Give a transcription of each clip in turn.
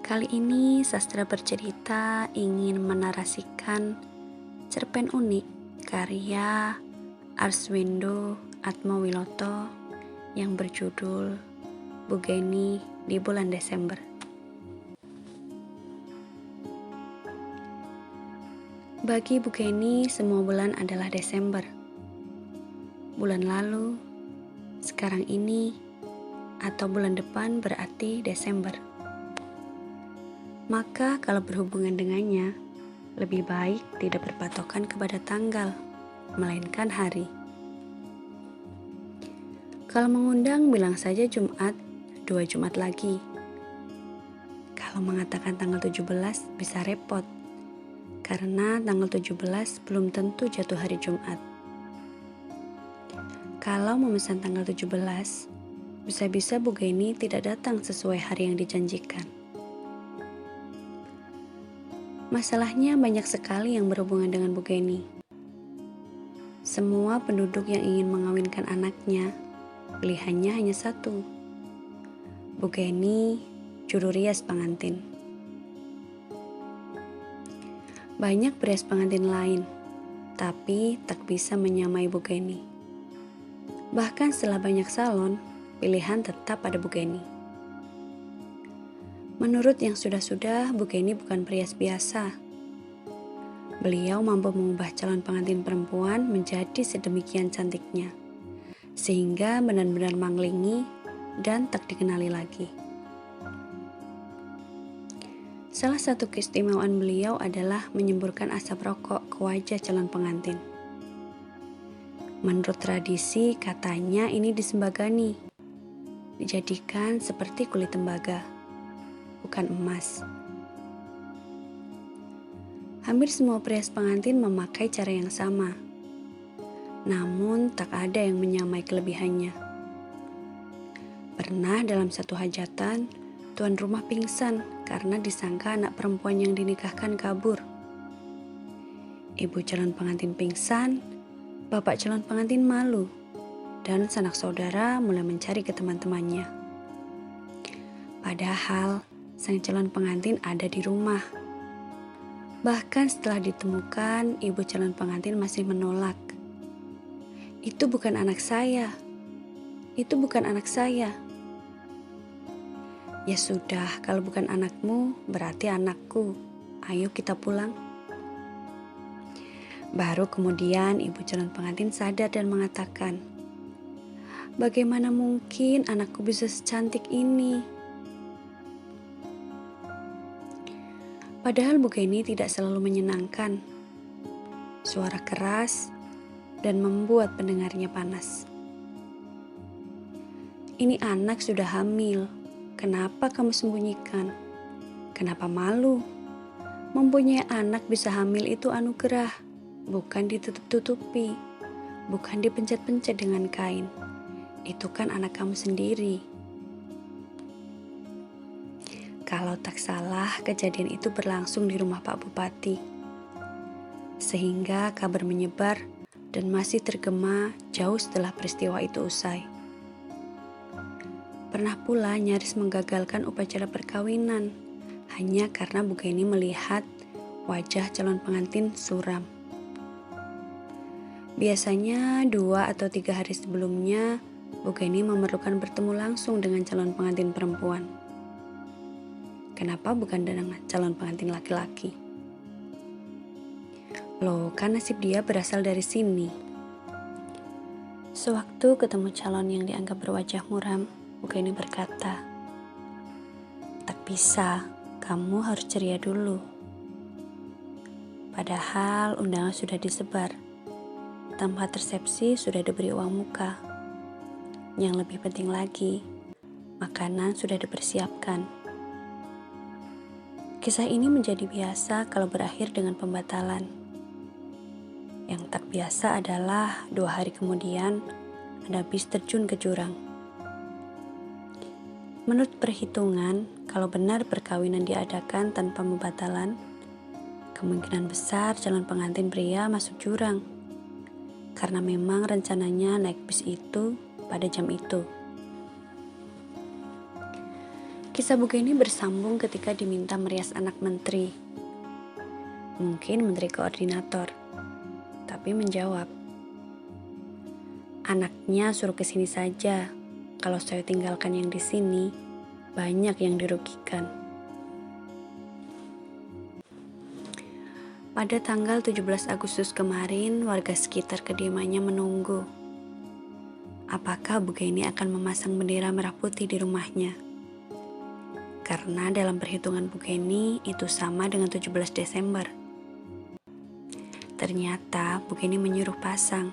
Kali ini sastra bercerita ingin menarasikan cerpen unik karya Arswendo Atmowiloto yang berjudul Bu Geni di Bulan Desember. Bagi Bu Geni, semua bulan adalah Desember. Bulan lalu, sekarang ini, atau bulan depan berarti Desember. Maka kalau berhubungan dengannya, lebih baik tidak berpatokan kepada tanggal, melainkan hari. Kalau mengundang, bilang saja Jumat, 2 Jumat lagi. Kalau mengatakan tanggal 17 bisa repot, karena tanggal 17 belum tentu jatuh hari Jumat. Kalau memesan tanggal 17, bisa-bisa Bu Geni tidak datang sesuai hari yang dijanjikan. Masalahnya banyak sekali yang berhubungan dengan Bu Geni. Semua penduduk yang ingin mengawinkan anaknya, pilihannya hanya satu. Bu Geni, juru rias pengantin. Banyak rias pengantin lain, tapi tak bisa menyamai Bu Geni. Bahkan setelah banyak salon, pilihan tetap ada Bu Geni. Menurut yang sudah-sudah, Bu Geni bukan perias biasa. Beliau mampu mengubah calon pengantin perempuan menjadi sedemikian cantiknya, sehingga benar-benar manglingi dan tak dikenali lagi. Salah satu keistimewaan beliau adalah menyemburkan asap rokok ke wajah calon pengantin. Menurut tradisi, katanya ini disembagani, dijadikan seperti kulit tembaga, bukan emas. Hampir semua perias pengantin memakai cara yang sama, namun tak ada yang menyamai kelebihannya. Pernah dalam satu hajatan, tuan rumah pingsan karena disangka anak perempuan yang dinikahkan kabur. Ibu calon pengantin pingsan, bapak calon pengantin malu, dan sanak saudara mulai mencari ke teman-temannya. Padahal sang calon pengantin ada di rumah. Bahkan setelah ditemukan, ibu calon pengantin masih menolak. Itu bukan anak saya. Itu bukan anak saya. Ya sudah, kalau bukan anakmu, berarti anakku. Ayo kita pulang. Baru kemudian ibu calon pengantin sadar dan mengatakan, bagaimana mungkin anakku bisa secantik ini? Padahal Bu Geni tidak selalu menyenangkan. Suara keras dan membuat pendengarnya panas. Ini anak sudah hamil. Kenapa kamu sembunyikan? Kenapa malu? Mempunyai anak bisa hamil itu anugerah, bukan ditutup-tutupi, bukan dipencet-pencet dengan kain. Itu kan anak kamu sendiri. Kalau tak salah, kejadian itu berlangsung di rumah Pak Bupati. Sehingga kabar menyebar dan masih tergema jauh setelah peristiwa itu usai. Pernah pula nyaris menggagalkan upacara perkawinan hanya karena Bu Geni melihat wajah calon pengantin suram. Biasanya 2 atau 3 hari sebelumnya, Bu Geni memerlukan bertemu langsung dengan calon pengantin perempuan. Kenapa bukan dengan calon pengantin laki-laki? Loh, kan nasib dia berasal dari sini. Sewaktu ketemu calon yang dianggap berwajah muram, Bu Geni berkata, tak bisa, kamu harus ceria dulu. Padahal undangan sudah disebar, tempat resepsi sudah diberi uang muka. Yang lebih penting lagi, makanan sudah dipersiapkan. Kisah ini menjadi biasa kalau berakhir dengan pembatalan. Yang tak biasa adalah 2 hari kemudian ada bis terjun ke jurang. Menurut perhitungan, kalau benar perkawinan diadakan tanpa pembatalan, kemungkinan besar calon pengantin pria masuk jurang. Karena memang rencananya naik bis itu pada jam itu. Kisah buku ini bersambung ketika diminta merias anak menteri. Mungkin menteri koordinator, tapi menjawab, "Anaknya suruh ke sini saja. Kalau saya tinggalkan yang di sini, banyak yang dirugikan." Pada tanggal 17 Agustus kemarin, warga sekitar kediamannya menunggu. Apakah Bugeni akan memasang bendera merah putih di rumahnya? Karena dalam perhitungan Bugeni itu sama dengan 17 Desember. Ternyata Bugeni menyuruh pasang.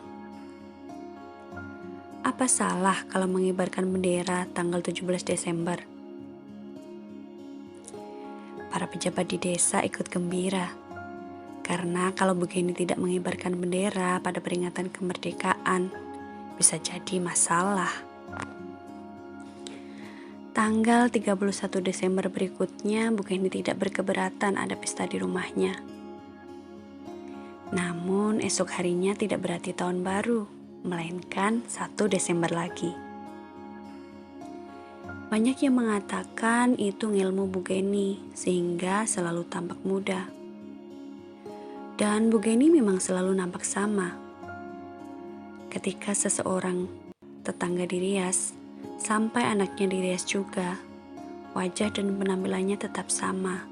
Apa salah kalau mengibarkan bendera tanggal 17 Desember? Para pejabat di desa ikut gembira. Karena kalau Bugeni tidak mengibarkan bendera pada peringatan kemerdekaan, bisa jadi masalah. Tanggal 31 Desember berikutnya, Bugeni tidak berkeberatan ada pesta di rumahnya. Namun esok harinya tidak berarti tahun baru, melainkan 1 Desember lagi. Banyak yang mengatakan itu ngilmu Bugeni, sehingga selalu tampak muda. Dan Bugeni memang selalu nampak sama. Ketika seseorang tetangga dirias, sampai anaknya dirias juga, wajah dan penampilannya tetap sama.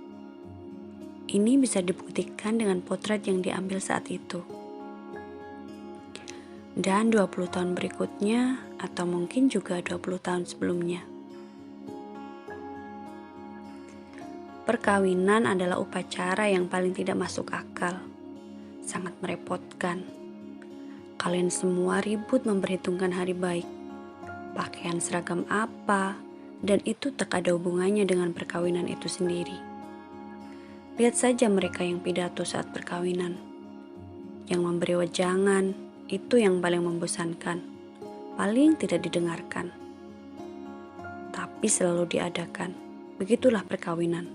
Ini bisa dibuktikan dengan potret yang diambil saat itu. Dan 20 tahun berikutnya, atau mungkin juga 20 tahun sebelumnya. Perkawinan adalah upacara yang paling tidak masuk akal. Sangat merepotkan. Kalian semua ribut memperhitungkan hari baik. Pakaian seragam apa, dan itu tak ada hubungannya dengan perkawinan itu sendiri. Lihat saja mereka yang pidato saat perkawinan. Yang memberi wejangan, itu yang paling membosankan. Paling tidak didengarkan. Tapi selalu diadakan. Begitulah perkawinan.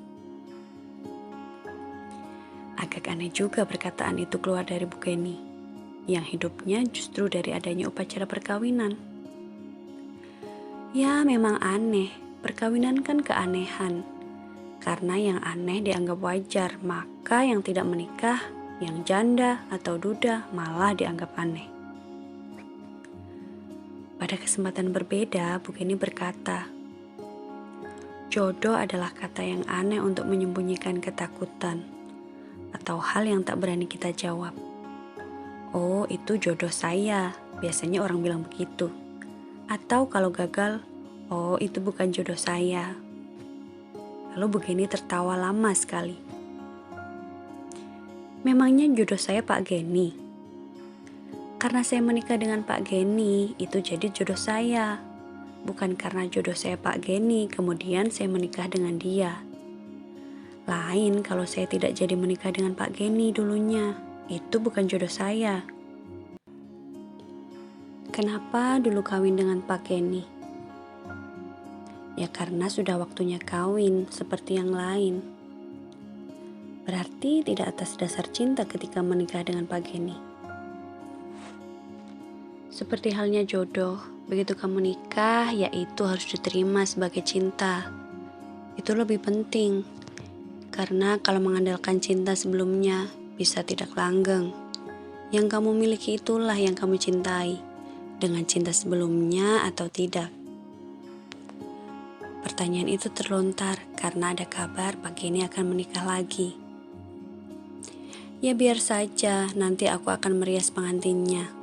Agak aneh juga perkataan itu keluar dari Bugeni, yang hidupnya justru dari adanya upacara perkawinan. Ya memang aneh, perkawinan kan keanehan. Karena yang aneh dianggap wajar, maka yang tidak menikah, yang janda atau duda malah dianggap aneh. Pada kesempatan berbeda, Bugeni berkata, jodoh adalah kata yang aneh untuk menyembunyikan ketakutan atau hal yang tak berani kita jawab. Oh, itu jodoh saya, biasanya orang bilang begitu. Atau kalau gagal, oh itu bukan jodoh saya. Lalu Bugeni tertawa lama sekali. Memangnya jodoh saya Pak Geni? Karena saya menikah dengan Pak Geni, itu jadi jodoh saya. Bukan karena jodoh saya Pak Geni, kemudian saya menikah dengan dia. Lain kalau saya tidak jadi menikah dengan Pak Geni dulunya, itu bukan jodoh saya. Kenapa dulu kawin dengan Pak Geni? Ya karena sudah waktunya kawin seperti yang lain. Berarti tidak atas dasar cinta ketika menikah dengan Pak Geni. Seperti halnya jodoh, begitu kamu nikah, ya itu harus diterima sebagai cinta. Itu lebih penting. Karena kalau mengandalkan cinta sebelumnya, bisa tidak langgeng. Yang kamu miliki itulah yang kamu cintai, dengan cinta sebelumnya atau tidak. Pertanyaan itu terlontar karena ada kabar Pak Geni akan menikah lagi. Ya biar saja, nanti aku akan merias pengantinnya.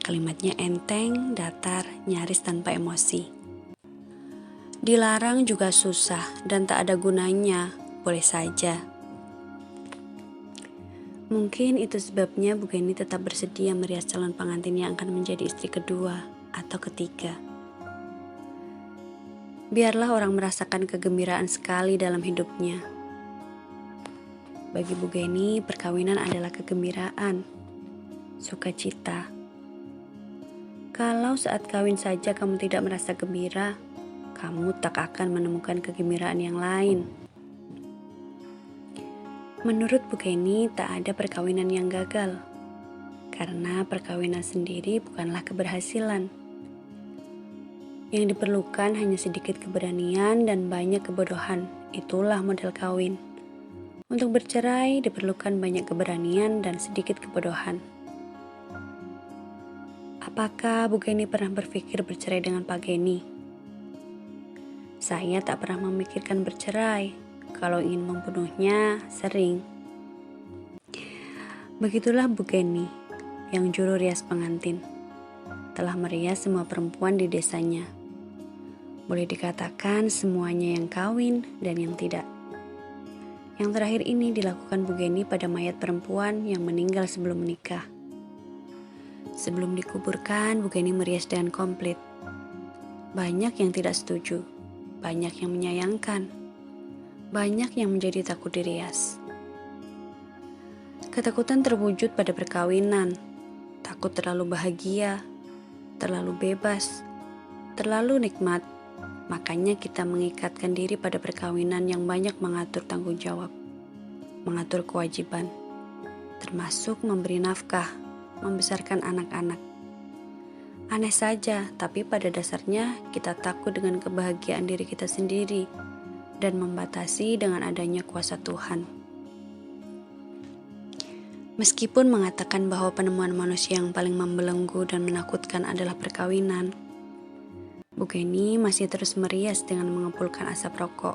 Kalimatnya enteng, datar, nyaris tanpa emosi. Dilarang juga susah dan tak ada gunanya, boleh saja. Mungkin itu sebabnya Bugeni tetap bersedia merias calon pengantin yang akan menjadi istri kedua atau ketiga. Biarlah orang merasakan kegembiraan sekali dalam hidupnya. Bagi Bugeni, perkawinan adalah kegembiraan, sukacita. Kalau saat kawin saja kamu tidak merasa gembira, kamu tak akan menemukan kegembiraan yang lain. Menurut Bugeni, tak ada perkawinan yang gagal. Karena perkawinan sendiri bukanlah keberhasilan. Yang diperlukan hanya sedikit keberanian dan banyak kebodohan. Itulah model kawin. Untuk bercerai diperlukan banyak keberanian dan sedikit kebodohan. Apakah Bu Geni pernah berpikir bercerai dengan Pak Geni? Saya tak pernah memikirkan bercerai. Kalau ingin membunuhnya, sering. Begitulah Bu Geni, yang juru rias pengantin. Telah merias semua perempuan di desanya. Boleh dikatakan semuanya yang kawin dan yang tidak. Yang terakhir ini dilakukan Bu Geni pada mayat perempuan yang meninggal sebelum menikah. Sebelum dikuburkan, Bu Geni merias dengan komplit. Banyak yang tidak setuju, banyak yang menyayangkan, banyak yang menjadi takut dirias. Ketakutan terwujud pada perkawinan, takut terlalu bahagia, terlalu bebas, terlalu nikmat. Makanya kita mengikatkan diri pada perkawinan yang banyak mengatur tanggung jawab, mengatur kewajiban, termasuk memberi nafkah, membesarkan anak-anak. Aneh saja, tapi pada dasarnya kita takut dengan kebahagiaan diri kita sendiri dan membatasi dengan adanya kuasa Tuhan. Meskipun mengatakan bahwa penemuan manusia yang paling membelenggu dan menakutkan adalah perkawinan, Bu Geni masih terus merias dengan mengepulkan asap rokok.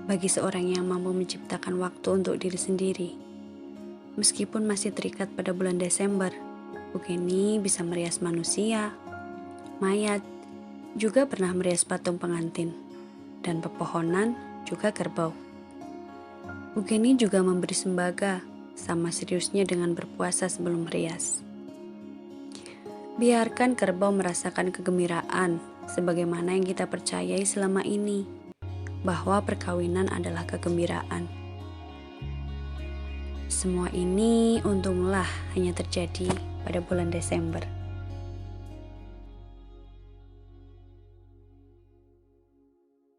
Bagi seorang yang mampu menciptakan waktu untuk diri sendiri, meskipun masih terikat pada bulan Desember, Bu Geni bisa merias manusia, mayat, juga pernah merias patung pengantin, dan pepohonan, juga kerbau. Bu Geni juga memberi sembaga, sama seriusnya dengan berpuasa sebelum merias. Biarkan kerbau merasakan kegembiraan, sebagaimana yang kita percayai selama ini, bahwa perkawinan adalah kegembiraan. Semua ini untunglah hanya terjadi pada bulan Desember.